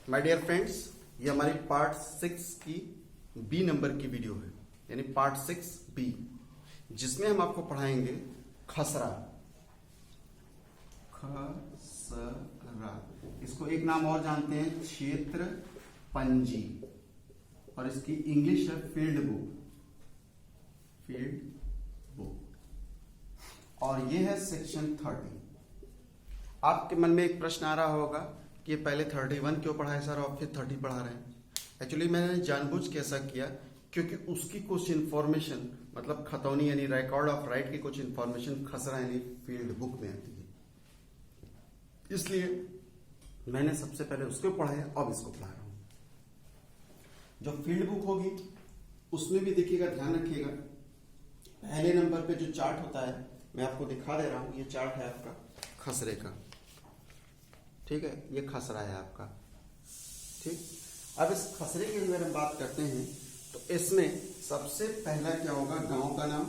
My dear friends, ये हमारी part 6 की बी नंबर की वीडियो है, यानी पार्ट 6 बी, जिसमें हम आपको पढ़ाएंगे खसरा। खसरा, इसको एक नाम और जानते हैं क्षेत्र पंजी, और इसकी इंग्लिश है फील्ड बुक। और ये है सेक्शन 30। आपके मन में एक प्रश्न आ रहा होगा कि पहले 31 क्यों पढ़ाए सर और फिर 30 पढ़ा रहे हैं। एक्चुअली मैंने जानबूझ के ऐसा किया क्योंकि उसकी कुछ इन्फॉर्मेशन, मतलब खतौनी यानी रिकॉर्ड ऑफ राइट की कुछ इन्फॉर्मेशन खसरा यानी फील्ड बुक में आती है, इसलिए मैंने सबसे पहले उसको पढ़ाया, अब इसको पढ़ा रहा हूं। जो फील्ड बुक होगी उसमें भी देखिएगा, ध्यान रखिएगा, पहले नंबर पे जो चार्ट होता है मैं आपको दिखा दे रहा हूं। ये चार्ट है आपका खसरे का, ठीक है, ये खसरा है आपका। ठीक, अब इस खसरे की अगर हम बात करते हैं तो इसमें सबसे पहला क्या होगा, गांव का नाम,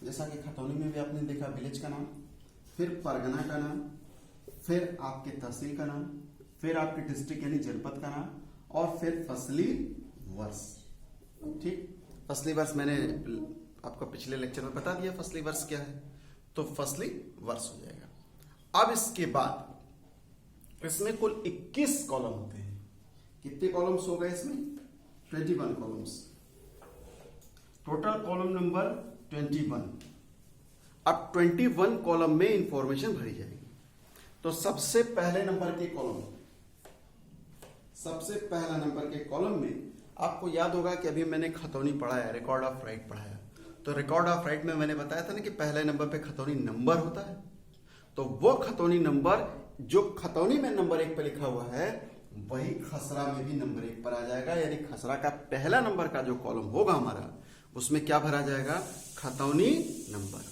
जैसा कि खतौनी में भी आपने देखा विलेज का नाम, फिर परगना का नाम, फिर आपके तहसील का नाम, फिर आपके डिस्ट्रिक्ट यानी जनपद का नाम, और फिर फसली वर्ष। ठीक, फसली वर्ष मैंने आपको पिछले लेक्चर में बता दिया फसली वर्ष क्या है, तो फसली वर्ष हो जाएगा। अब इसके बाद इसमें कुल 21 कॉलम होते हैं। कितने कॉलम्स हो गए इसमें? 21 कॉलम्स, टोटल कॉलम नंबर 21। अब 21 कॉलम में इंफॉर्मेशन भरी जाएगी। तो सबसे पहले नंबर के कॉलम, सबसे पहला नंबर के कॉलम में आपको याद होगा कि अभी मैंने खतौनी पढ़ाया, रिकॉर्ड ऑफ राइट पढ़ाया। तो रिकॉर्ड ऑफ राइट में मैंने बताया था ना कि पहले नंबर पे खतौनी नंबर होता है। तो वो खतौनी नंबर जो खतौनी में नंबर 1 पे लिखा हुआ है वही खसरा में भी नंबर 1 पर आ जाएगा, यानी खसरा का पहला नंबर का जो कॉलम होगा हमारा, उसमें क्या भरा जाएगा? खतौनी नंबर।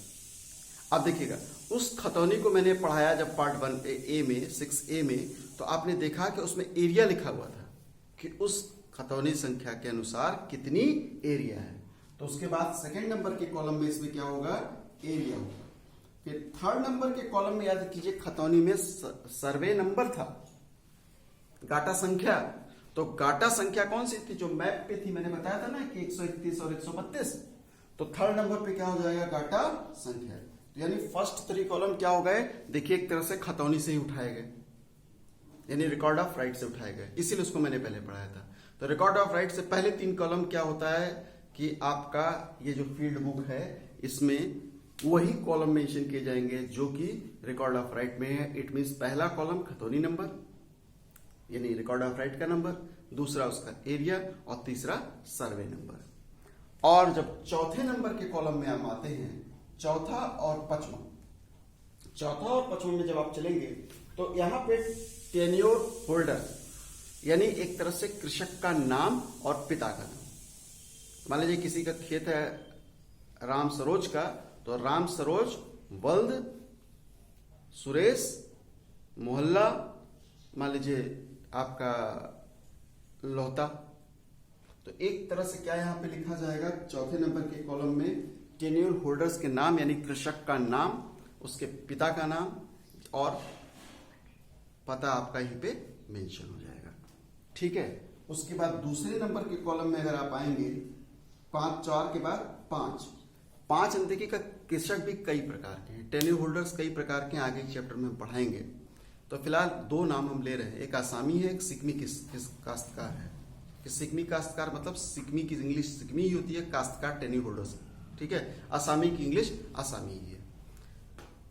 अब देखिएगा, उस खतौनी को मैंने पढ़ाया जब पार्ट 1A में 6A में, तो आपने देखा कि उसमें एरिया लिखा हुआ था कि उस खतौनी संख्या के अनुसार कितनी एरिया है। तो उसके बाद सेकंड नंबर के कॉलम में इसमें क्या होगा? एरिया होगा। फिर थर्ड नंबर के कॉलम में याद कीजिए, खतौनी में सर्वे नंबर था, गाटा संख्या। तो गाटा संख्या कौन सी थी? जो मैप पे थी, मैंने बताया था ना कि 131 और 132। तो थर्ड नंबर पे क्या हो जाएगा? गाटा संख्या। तो यानी फर्स्ट 3 कॉलम क्या हो गए? देखिए, एक तरह से खतौनी से ही उठाए गए, यानी रिकॉर्ड ऑफ राइट से उठाए गए, इसीलिए उसको मैंने पहले पढ़ाया था। तो रिकॉर्ड ऑफ राइट से पहले 3 कॉलम क्या होता है कि आपका ये जो फील्ड बुक है इसमें वही कॉलम मेंशन किए जाएंगे जो कि रिकॉर्ड ऑफ राइट में है। इट मींस पहला कॉलम खतौनी नंबर यानी रिकॉर्ड ऑफ राइट का नंबर, दूसरा उसका एरिया, और तीसरा सर्वे नंबर। और जब चौथे नंबर के कॉलम में हम आते हैं, चौथा और पचवां में जब आप चलेंगे तो यहां पे टेन्योर होल्डर, यानी एक तरह से कृषक का नाम और पिता का नाम। मान लीजिए किसी का खेत है राम सरोज का, तो राम सरोज बल्द सुरेश मोहल्ला, मान लीजिए आपका लोहता। तो एक तरह से क्या यहां पे लिखा जाएगा? चौथे नंबर के कॉलम में टेन्योर होल्डर्स के नाम, यानी कृषक का नाम, उसके पिता का नाम और पता आपका यहीं पे मेंशन हो जाएगा। ठीक है, उसके बाद दूसरे नंबर के कॉलम में अगर आप आएंगे, 4 के बाद 5 देखिए का कृषक भी कई प्रकार के हैं, टेन्योर होल्डर्स कई प्रकार के, आगे चैप्टर में हम पढ़ाएंगे। तो फिलहाल 2 नाम हम ले रहे हैं, एक आसामी है, एक सिकमी काश्तकार है। कि सिकमी काश्तकार मतलब सिकमी की इंग्लिश सिकमी ही होती है, काश्तकार टेन्योर होल्डर्स, ठीक है। आसामी की इंग्लिश आसामी ही है।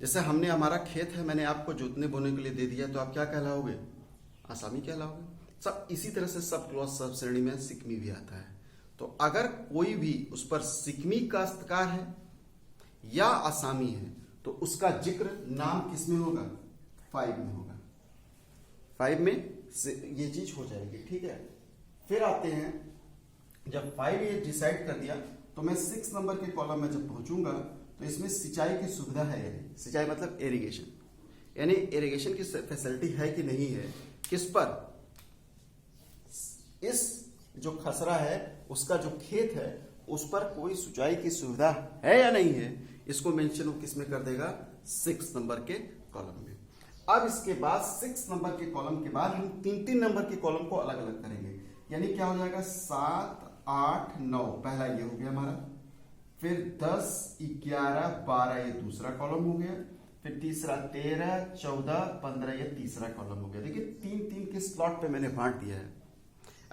जैसे हमने, हमारा खेत है, मैंने आपको जोतने बोने के लिए दे दिया, तो आप क्या कहलाओगे? आसामी कहलाओगे। सब इसी तरह से सब क्लॉज सब श्रेणी में सिकमी भी आता है। तो अगर कोई भी उस पर सिकमी काश्तकार है या आसामी है तो उसका जिक्र नाम किस में होगा? 5 में होगा। 5 में ये चीज हो जाएगी, ठीक है। फिर आते हैं, जब 5 ये डिसाइड कर दिया तो मैं 6 नंबर के कॉलम में जब पहुंचूंगा तो इसमें सिंचाई की सुविधा है, सिंचाई मतलब इरिगेशन, यानी इरिगेशन की फैसिलिटी है कि नहीं है, किस पर? इस जो खसरा है उसका जो खेत है उस पर कोई सिंचाई की सुविधा है या नहीं है, इसको मेंशन वो किस में कर देगा? 6 नंबर के कॉलम में। अब इसके बाद 6 नंबर के कॉलम के बाद हम 3-3 नंबर के कॉलम को अलग अलग करेंगे। यानी क्या हो जाएगा, 7, 8, 9 पहला ये हो गया हमारा, फिर 10, 11, 12 ये दूसरा कॉलम हो गया, फिर तीसरा 13, 14, 15 ये तीसरा कॉलम हो गया। देखिए 3-3 के स्लॉट पे मैंने बांट दिया है।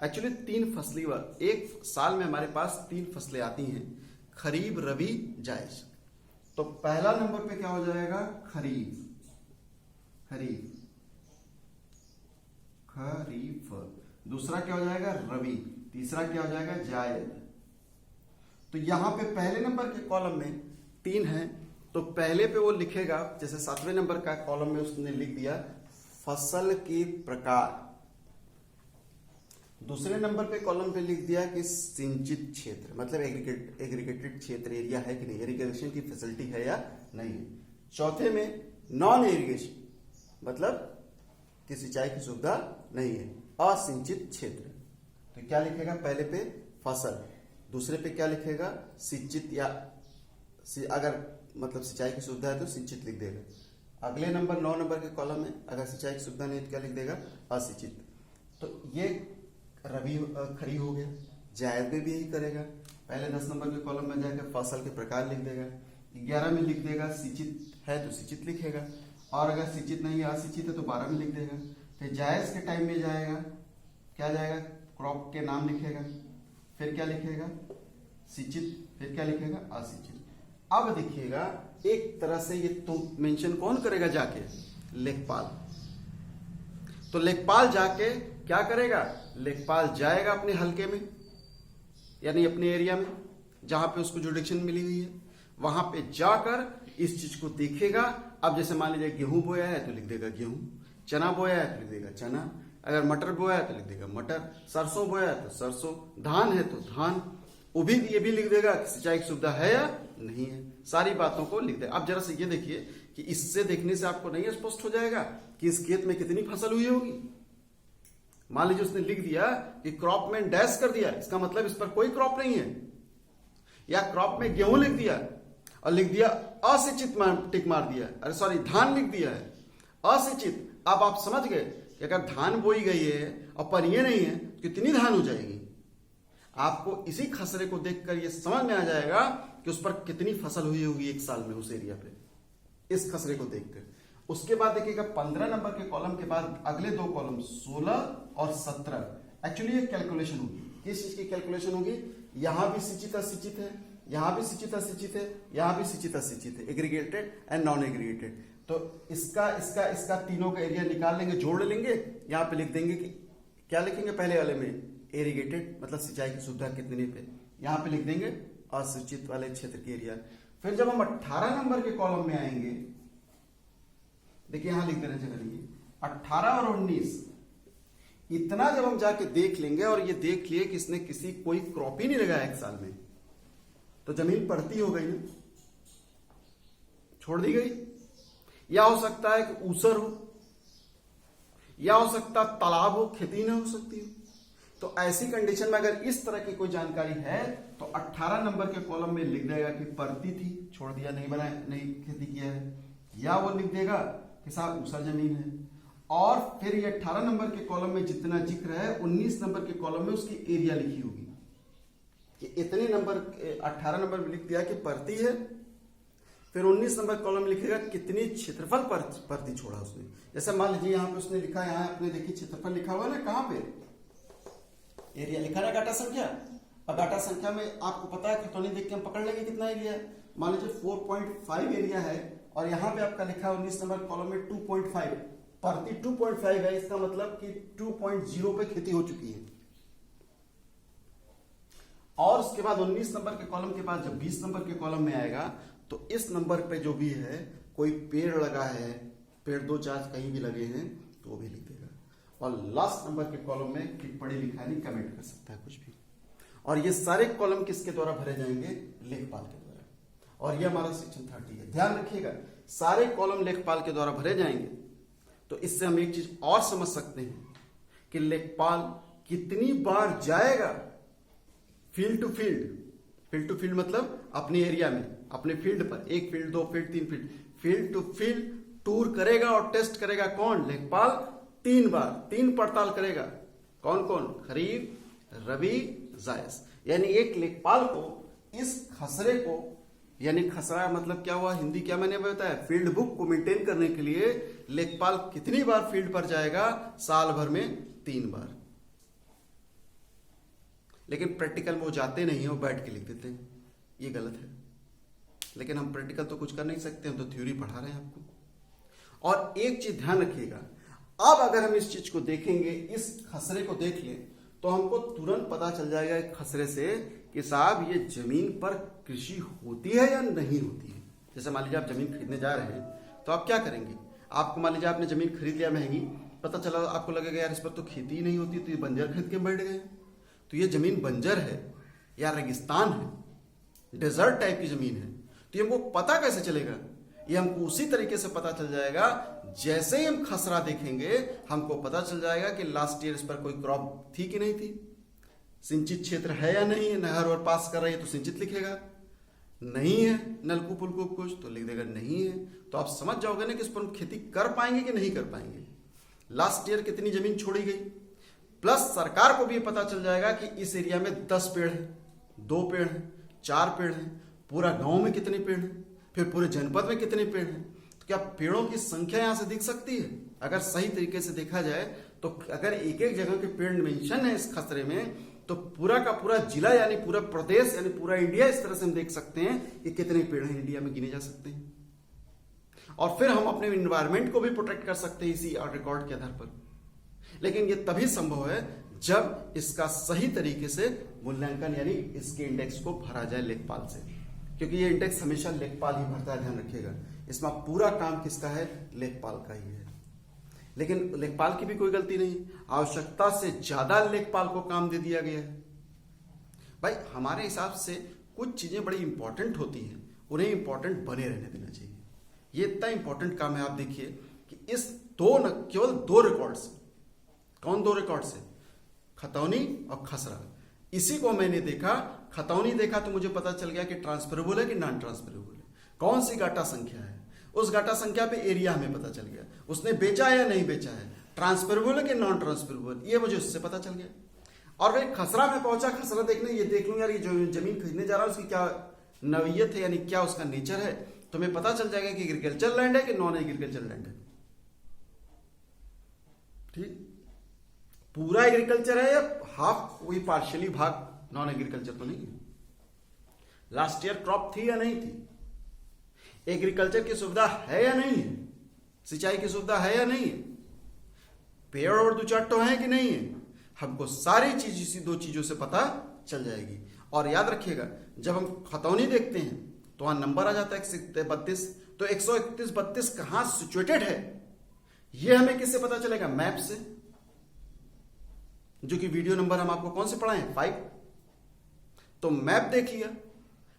एक्चुअली 3 फसली, एक साल में हमारे पास 3 फसलें आती हैं, खरीफ, रबी, जायद। तो पहला नंबर पे क्या हो जाएगा, खरीफ, खरीफ, खरीफ। दूसरा क्या हो जाएगा, रबी। तीसरा क्या हो जाएगा, जायद। तो यहां पे पहले नंबर के कॉलम में 3 है, तो पहले पे वो लिखेगा, जैसे 7वें नंबर का कॉलम में उसने लिख दिया फसल के प्रकार। दूसरे नंबर पे कॉलम पे लिख दिया कि सिंचित क्षेत्र, मतलब एग्रीगेटेड क्षेत्र, एरिया है कि नहीं, इरिगेशन की फैसिलिटी है या नहीं है। चौथे में नॉन इरिगेशन, मतलब कि सिंचाई की सुविधा नहीं है, असिंचित क्षेत्र। तो क्या लिखेगा, पहले पे फसल, दूसरे पे क्या लिखेगा, सिंचित, या अगर मतलब सिंचाई की सुविधा है तो सिंचित लिख देगा। अगले नंबर 9 नंबर के कॉलम में अगर सिंचाई की सुविधा नहीं है तो क्या लिख देगा, असिंचित। तो ये रबी खरीफ हो गया। जायद में भी यही करेगा, पहले 10 नंबर के कॉलम में जाकर फसल के प्रकार लिख देगा, 11 में लिख देगा सिंचित है तो सिंचित लिखेगा, और अगर सिंचित नहीं है असिंचित है तो 12 में लिख देगा। फिर जायज के टाइम में जाएगा, क्या जाएगा, क्रॉप के नाम लिखेगा, फिर क्या लिखेगा, सिंचित, फिर क्या लिखेगा, असिंचित। अब देखिएगा एक तरह से ये तो मेंशन कौन करेगा, जाके लेखपाल। तो लेखपाल जाके क्या करेगा, लेखपाल जाएगा अपने हलके में, यानी अपने एरिया में जहां पे उसको जुडिक्शन मिली हुई है, वहां पे जाकर इस चीज को देखेगा। अब जैसे मान लीजिए गेहूं बोया है तो लिख देगा गेहूं, चना बोया है तो लिख देगा चना, अगर मटर बोया है तो लिख देगा मटर, सरसों बोया है तो सरसों, धान है तो धान। वो भी ये भी लिख देगा कि सिंचाई की सुविधा है या नहीं है, सारी बातों को लिख देगा। अब जरा से ये देखिए कि इससे देखने से आपको नहीं स्पष्ट हो जाएगा कि इस खेत में कितनी फसल हुई होगी। मान लीजिए उसने लिख दिया कि क्रॉप में डैश कर दिया, इसका मतलब इस पर कोई क्रॉप नहीं है, या क्रॉप में गेहूं लिख दिया और लिख दिया असिंचित टिक मार दिया, अरे सॉरी धान लिख दिया है असिंचित। अब आप समझ गए कि अगर धान बोई गई है और पर ये नहीं है तो कितनी धान हो जाएगी। आपको इसी खसरे को देखकर ये समझ में आ जाएगा कि उस पर कितनी फसल हुई होगी एक साल में उस एरिया पे, इस खसरे को देखकर। उसके बाद देखिएगा 15 नंबर के कॉलम के बाद अगले 2 कॉलम 16 और 17। एक्चुअली ये कैलकुलेशन होगी, किस चीज की कैलकुलेशन होगी, यहां भी सिंचित असिंचित है, यहां भी सिंचित असिंचित है, यहां भी सिंचित असिंचित है, एग्रीगेटेड एंड नॉन एग्रीगेटेड। तो इसका इसका इसका तीनों का एरिया निकाल लेंगे, जोड़ लेंगे, यहां पे लिख देंगे कि क्या लिखेंगे, पहले वाले में इरिगेटेड मतलब सिंचाई की सुविधा कितने पे, यहां पे लिख देंगे असिंचित वाले क्षेत्र की एरिया। फिर जब हम 18 नंबर के कॉलम में आएंगे, देखिए यहां लिख देना चाहिए 18 और 19, इतना जब हम जाके देख लेंगे और ये देख लिए कि इसने किसी कोई क्रॉप ही नहीं लगाया एक साल में, तो जमीन पड़ती हो गई ना, छोड़ दी गई। या हो सकता है कि ऊसर हो, या हो सकता तालाब हो, खेती ना हो सकती हो। तो ऐसी कंडीशन में अगर इस तरह की कोई जानकारी है तो 18 नंबर के कॉलम में लिख देगा कि परती थी, छोड़ दिया, नहीं बनाया, नहीं खेती किया है, या वो लिख देगा कि साहब ऊसर जमीन है। और फिर ये 18 नंबर के कॉलम में जितना जिक्र है 19 नंबर के कॉलम में उसकी एरिया लिखी होगी कि इतने नंबर, 18 नंबर में लिख दिया कि परती है, फिर 19 नंबर कॉलम लिखेगा कितनी क्षेत्रफल परती छोड़ा उसने। जैसे मान लीजिए यहाँ पे उसने लिखा, यहाँ आपने देखिए क्षेत्रफल लिखा हुआ है ना, कहाँ पे एरिया लिखा है, डाटा संख्या। अब डाटा संख्या में आपको पता है, खतौनी देख के हम पकड़ लेंगे कितना एरिया है। मान लीजिए 4.5 एरिया है और यहाँ पे आपका लिखा है 19 नंबर कॉलम में 2.5, परती 2.5 है, इसका मतलब कि 2.0 पे खेती हो चुकी है। और उसके बाद 19 नंबर के कॉलम के बाद जब 20 नंबर के कॉलम में आएगा तो इस नंबर पे जो भी है, कोई पेड़ लगा है, पेड़ 2-4 कहीं भी लगे हैं तो वो भी लिख देगा। और लास्ट नंबर के कॉलम में टिप्पणी लिखा नहीं, कमेंट कर सकता है कुछ भी। और ये सारे कॉलम किसके द्वारा भरे जाएंगे, लेखपाल के द्वारा। और ये हमारा सेक्शन 30 है, ध्यान रखिएगा, सारे कॉलम लेखपाल के द्वारा भरे जाएंगे। तो इससे हम एक चीज और समझ सकते हैं कि लेखपाल कितनी बार जाएगा field to field. Field to field मतलब अपने एरिया में, अपने फील्ड पर, 1 field, 2 field, 3 field, field to field tour करेगा और टेस्ट करेगा कौन? लेखपाल 3 बार 3 पड़ताल करेगा। कौन कौन? खरीफ, रबी, जायद। यानी एक लेखपाल को इस खसरे को, यानी खसरा मतलब क्या हुआ, हिंदी क्या मैंने बताया, फील्ड बुक को मेंटेन करने के लिए लेखपाल कितनी बार फील्ड पर जाएगा? साल भर में 3 बार। लेकिन प्रैक्टिकल में वो जाते नहीं है, वो बैठ के लिख देते हैं। ये गलत है। लेकिन हम प्रैक्टिकल तो कुछ कर नहीं सकते, हम तो थ्योरी पढ़ा रहे हैं आपको। और एक चीज ध्यान रखिएगा, अब अगर हम इस चीज को देखेंगे, इस खसरे को देख लें, तो हमको तुरंत पता चल जाएगा एक खसरे से कि साहब ये जमीन पर कृषि होती है या नहीं होती है। जैसे मान लीजिए आप जमीन खरीदने जा रहे हैं, तो आप क्या करेंगे? आपको मान लीजिए आपने जमीन खरीद लिया महंगी, पता चला आपको लगेगा यार इस पर तो खेती ही नहीं होती, तो ये बंजर खरीद के बैठ गए। तो ये जमीन बंजर है या रेगिस्तान है, डेजर्ट टाइप की जमीन है, तो ये हमको पता कैसे चलेगा? ये हमको उसी तरीके से पता चल जाएगा, जैसे ही हम खसरा देखेंगे हमको पता चल जाएगा कि लास्ट ईयर इस पर कोई क्रॉप थी कि नहीं थी, सिंचित क्षेत्र है या नहीं है। नहर और पास कर रही है तो सिंचित लिखेगा, नहीं है नलकूप उलकूप कुछ तो लिख देगा नहीं है। तो आप समझ जाओगे ना कि इस पर हम खेती कर पाएंगे कि नहीं कर पाएंगे। लास्ट ईयर कितनी जमीन छोड़ी गई, प्लस सरकार को भी पता चल जाएगा कि इस एरिया में 10 पेड़ है, 2 पेड़ है, 4 पेड़ है, पूरा गांव में कितने पेड़ हैं, फिर पूरे जनपद में कितने पेड़ हैं। तो क्या पेड़ों की संख्या यहां से दिख सकती है? अगर सही तरीके से देखा जाए तो अगर एक एक जगह के पेड़ मेंशन है इस खसरे में, तो पूरा का पूरा जिला यानी पूरा प्रदेश यानी पूरा इंडिया इस तरह से हम देख सकते हैं कि कितने पेड़ हैं इंडिया में गिने जा सकते हैं। और फिर हम अपने इन्वायरमेंट को भी प्रोटेक्ट कर सकते हैं इसी रिकॉर्ड के आधार पर। लेकिन ये तभी संभव है जब इसका सही तरीके से मूल्यांकन यानी इसके इंडेक्स को भरा जाए लेखपाल से, क्योंकि ये इंडेक्स हमेशा लेखपाल ही भरता है, ध्यान रखिएगा। इसमें पूरा काम किसका है? लेखपाल का ही है। लेकिन लेखपाल की भी कोई गलती नहीं, आवश्यकता से ज्यादा लेखपाल को काम दे दिया गया है। भाई हमारे हिसाब से कुछ चीजें बड़ी इंपॉर्टेंट होती हैं, उन्हें इंपॉर्टेंट बने रहने देना चाहिए। ये इतना इंपॉर्टेंट काम है। आप देखिए कि इस केवल 2 रिकॉर्ड से, कौन 2 रिकॉर्ड से? खतौनी और खसरा। इसी को मैंने देखा, खतौनी देखा तो मुझे पता चल गया कि ट्रांसफरेबल है कि नॉन ट्रांसफरेबल है, कौन सी गाटा संख्या है। उस गाटा संख्या पे एरिया हमें पता चल गया, उसने बेचा है या नहीं बेचा है, ट्रांसफरेबल है कि नॉन ट्रांसफरेबल, ये मुझे उससे पता चल गया। और भाई खसरा में पहुंचा, खसरा देखने ये देख लूं यार ये जो जमीन खरीदने जा रहा है उसकी क्या नवीयत है, यानी क्या उसका नेचर है, तो हमें पता चल जाएगा कि एग्रीकल्चर लैंड है कि नॉन एग्रीकल्चर लैंड है। ठीक, पूरा एग्रीकल्चर है या हाफ, वही पार्शियली भाग नॉन एग्रीकल्चर तो नहीं है। लास्ट ईयर क्रॉप थी या नहीं थी, एग्रीकल्चर की सुविधा है या नहीं है, सिंचाई की सुविधा है या नहीं है, पेड़ और 2-4 तो है कि नहीं है। हमको सारी चीज इसी 2 चीजों से पता चल जाएगी। और याद रखिएगा जब हम खतौनी देखते हैं तो वहां नंबर आ जाता है 132, तो 131-32 कहां सिचुएटेड है ये हमें किससे पता चलेगा? मैप से, जो कि वीडियो नंबर हम आपको कौन से पढ़ाए हैं? 5। तो मैप देख लिया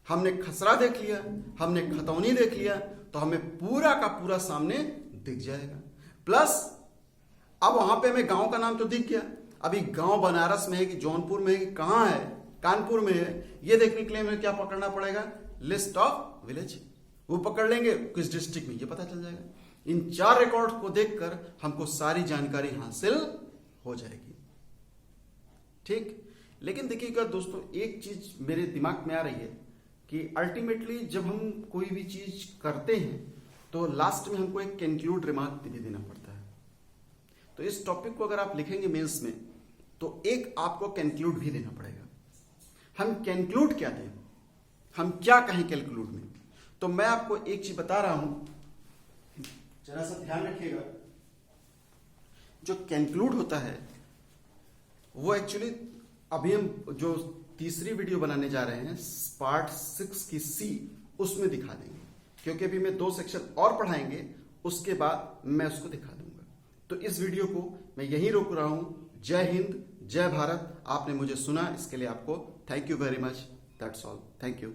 हमने, खसरा देख लिया हमने, खतौनी देख लिया, तो हमें पूरा का पूरा सामने दिख जाएगा। प्लस अब वहां पे हमें गांव का नाम तो दिख गया, अभी गांव बनारस में है कि जौनपुर में है कि कहां है, कानपुर में है, ये देखने के लिए हमें क्या पकड़ना पड़ेगा? लिस्ट ऑफ विलेज, वो पकड़ लेंगे किस डिस्ट्रिक्ट में, ये पता चल जाएगा। इन 4 रिकॉर्ड को देखकर हमको सारी जानकारी हासिल हो जाएगी। ठीक, लेकिन देखिएगा दोस्तों एक चीज मेरे दिमाग में आ रही है कि अल्टीमेटली जब हम कोई भी चीज करते हैं तो लास्ट में हमको एक कंक्लूड रिमार्क भी देना पड़ता है। तो इस टॉपिक को अगर आप लिखेंगे मेंस में तो एक आपको कंक्लूड भी देना पड़ेगा। हम कंक्लूड क्या दें, हम क्या कहें कंक्लूड में? तो मैं आपको एक चीज बता रहा हूं, जरा सा ध्यान रखिएगा। जो कंक्लूड होता है वो एक्चुअली अभी हम जो तीसरी वीडियो बनाने जा रहे हैं पार्ट 6 की C, उसमें दिखा देंगे, क्योंकि अभी मैं 2 सेक्शन और पढ़ाएंगे, उसके बाद मैं उसको दिखा दूंगा। तो इस वीडियो को मैं यहीं रोक रहा हूं। जय हिंद, जय भारत। आपने मुझे सुना, इसके लिए आपको thank you very much. That's all, thank you.